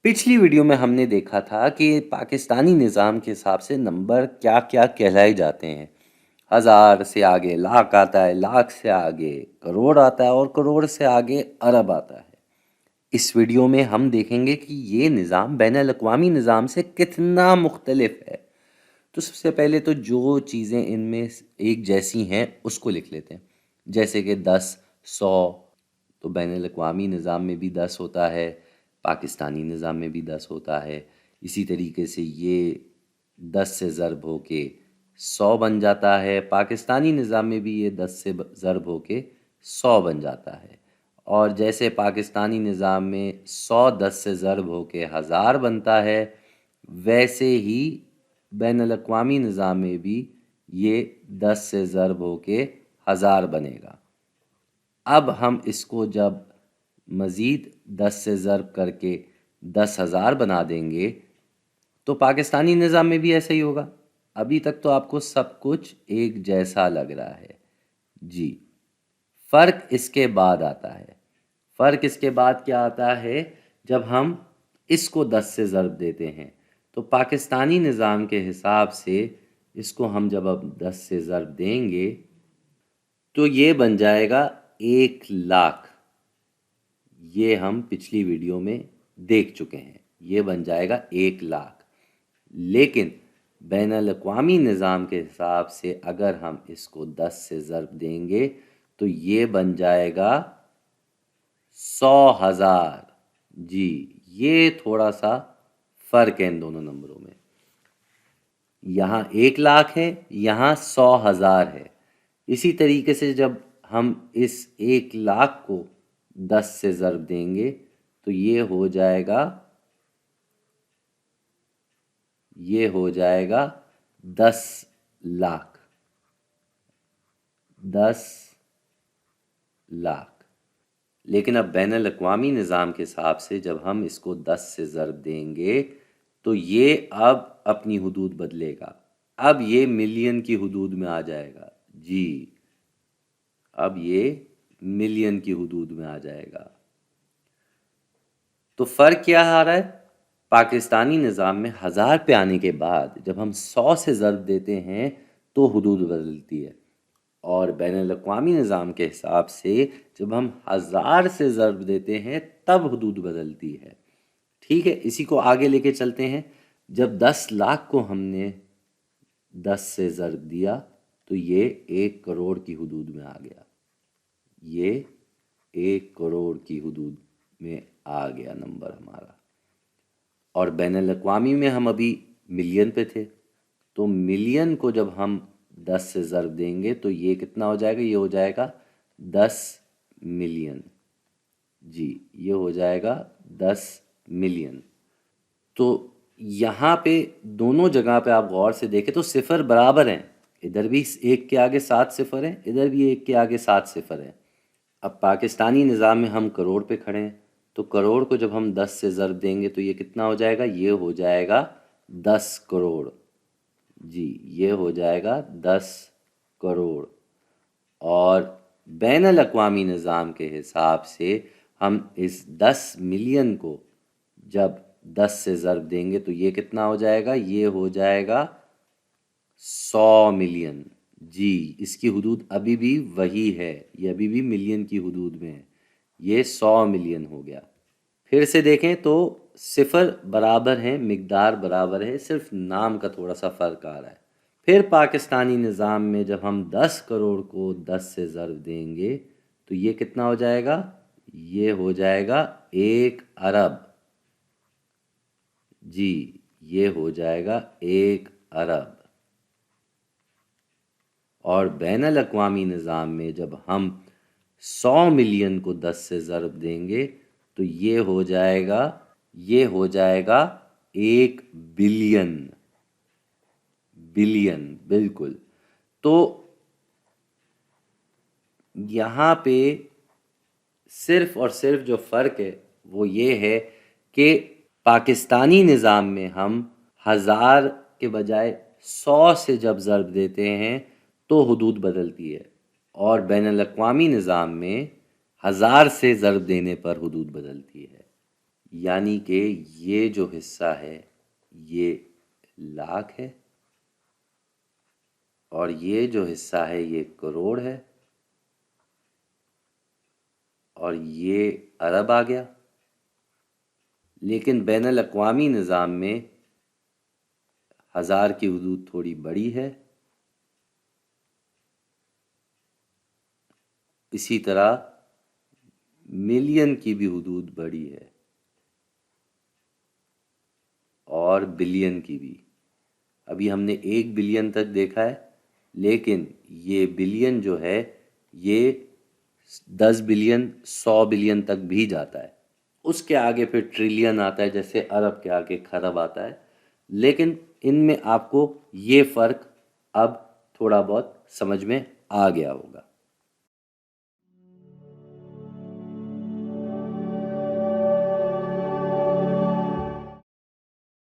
پچھلی ویڈیو میں ہم نے دیکھا تھا کہ پاکستانی نظام کے حساب سے نمبر کیا کیا کہلائے جاتے ہیں۔ ہزار سے آگے لاکھ آتا ہے، لاکھ سے آگے کروڑ آتا ہے اور کروڑ سے آگے ارب آتا ہے۔ اس ویڈیو میں ہم دیکھیں گے کہ یہ نظام بین الاقوامی نظام سے کتنا مختلف ہے۔ تو سب سے پہلے تو جو چیزیں ان میں ایک جیسی ہیں اس کو لکھ لیتے ہیں، جیسے کہ 10، 100۔ تو بین الاقوامی نظام میں بھی 10 ہوتا ہے، پاکستانی نظام میں بھی 10 ہوتا ہے۔ اسی طریقے سے یہ 10 سے ضرب ہو کے 100 بن جاتا ہے، پاکستانی نظام میں بھی یہ 10 سے ضرب ہو کے 100 بن جاتا ہے۔ اور جیسے پاکستانی نظام میں 100 10 سے ضرب ہو کے 1000 بنتا ہے، ویسے ہی بین الاقوامی نظام میں بھی یہ 10 سے ضرب ہو کے 1000 بنے گا۔ اب ہم اس کو جب مزید 10 سے ضرب کر کے 10,000 بنا دیں گے تو پاکستانی نظام میں بھی ایسا ہی ہوگا۔ ابھی تک تو آپ کو سب کچھ ایک جیسا لگ رہا ہے جی۔ فرق اس کے بعد آتا ہے۔ فرق اس کے بعد کیا آتا ہے؟ جب ہم اس کو 10 سے ضرب دیتے ہیں تو پاکستانی نظام کے حساب سے اس کو ہم جب اب 10 سے ضرب دیں گے تو یہ بن جائے گا 1,00,000۔ یہ ہم پچھلی ویڈیو میں دیکھ چکے ہیں، یہ بن جائے گا 1,00,000۔ لیکن بین الاقوامی نظام کے حساب سے اگر ہم اس کو 10 سے ضرب دیں گے تو یہ بن جائے گا 100,000۔ جی، یہ تھوڑا سا فرق ہے ان دونوں نمبروں میں۔ یہاں 1,00,000 ہے، یہاں 100,000 ہے۔ اسی طریقے سے جب ہم اس 1,00,000 کو 10 سے ضرب دیں گے تو یہ ہو جائے گا 10,00,000۔ 10,00,000۔ لیکن اب بین الاقوامی نظام کے حساب سے جب ہم اس کو 10 سے ضرب دیں گے تو یہ اب اپنی حدود بدلے گا، اب یہ ملین کی حدود میں آ جائے گا جی۔ اب یہ ملین کی حدود میں آ جائے گا۔ تو فرق کیا آ رہا ہے؟ پاکستانی نظام میں 1000 پہ آنے کے بعد جب ہم 100 سے ضرب دیتے ہیں تو حدود بدلتی ہے، اور بین الاقوامی نظام کے حساب سے جب ہم 1000 سے ضرب دیتے ہیں تب حدود بدلتی ہے۔ ٹھیک ہے، اسی کو آگے لے کے چلتے ہیں۔ جب 10,00,000 کو ہم نے 10 سے ضرب دیا تو یہ 1 کروڑ کی حدود میں آ گیا، یہ 1 کروڑ کی حدود میں آ گیا نمبر ہمارا۔ اور بین الاقوامی میں ہم ابھی ملین پہ تھے، تو ملین کو جب ہم 10 سے ضرب دیں گے تو یہ کتنا ہو جائے گا؟ یہ ہو جائے گا 10 ملین۔ جی، یہ ہو جائے گا 10 ملین۔ تو یہاں پہ دونوں جگہ پہ آپ غور سے دیکھیں تو صفر برابر ہیں، ادھر بھی 1 کے آگے 7 صفر ہیں، ادھر بھی 1 کے آگے 7 صفر ہیں۔ اب پاکستانی نظام میں ہم کروڑ پہ کھڑے ہیں، تو کروڑ کو جب ہم 10 سے ضرب دیں گے تو یہ کتنا ہو جائے گا؟ یہ ہو جائے گا 10 کروڑ۔ جی، یہ ہو جائے گا 10 کروڑ۔ اور بین الاقوامی نظام کے حساب سے ہم اس 10 ملین کو جب 10 سے ضرب دیں گے تو یہ کتنا ہو جائے گا؟ یہ ہو جائے گا 100 ملین۔ جی، اس کی حدود ابھی بھی وہی ہے، یہ ابھی بھی ملین کی حدود میں ہے، یہ 100 ملین ہو گیا۔ پھر سے دیکھیں تو صفر برابر ہیں، مقدار برابر ہے، صرف نام کا تھوڑا سا فرق آ رہا ہے۔ پھر پاکستانی نظام میں جب ہم 10 کروڑ کو 10 سے ضرب دیں گے تو یہ کتنا ہو جائے گا؟ یہ ہو جائے گا 1 ارب۔ جی، یہ ہو جائے گا 1 ارب۔ اور بین الاقوامی نظام میں جب ہم 100 ملین کو 10 سے ضرب دیں گے تو یہ ہو جائے گا 1 بلین۔ بلین، بالکل۔ تو یہاں پہ صرف اور صرف جو فرق ہے وہ یہ ہے کہ پاکستانی نظام میں ہم 1000 کے بجائے 100 سے جب ضرب دیتے ہیں تو حدود بدلتی ہے، اور بین الاقوامی نظام میں 1000 سے ضرب دینے پر حدود بدلتی ہے۔ یعنی کہ یہ جو حصہ ہے یہ لاکھ ہے، اور یہ جو حصہ ہے یہ کروڑ ہے، اور یہ ارب آ گیا۔ لیکن بین الاقوامی نظام میں ہزار کی حدود تھوڑی بڑی ہے، اسی طرح ملین کی بھی حدود بڑی ہے، اور بلین کی بھی۔ ابھی ہم نے 1 بلین تک دیکھا ہے، لیکن یہ بلین جو ہے یہ 10 بلین 100 بلین تک بھی جاتا ہے۔ اس کے آگے پھر ٹریلین آتا ہے، جیسے ارب کے آگے کھرب آتا ہے۔ لیکن ان میں آپ کو یہ فرق اب تھوڑا بہت سمجھ میں آ گیا ہوگا۔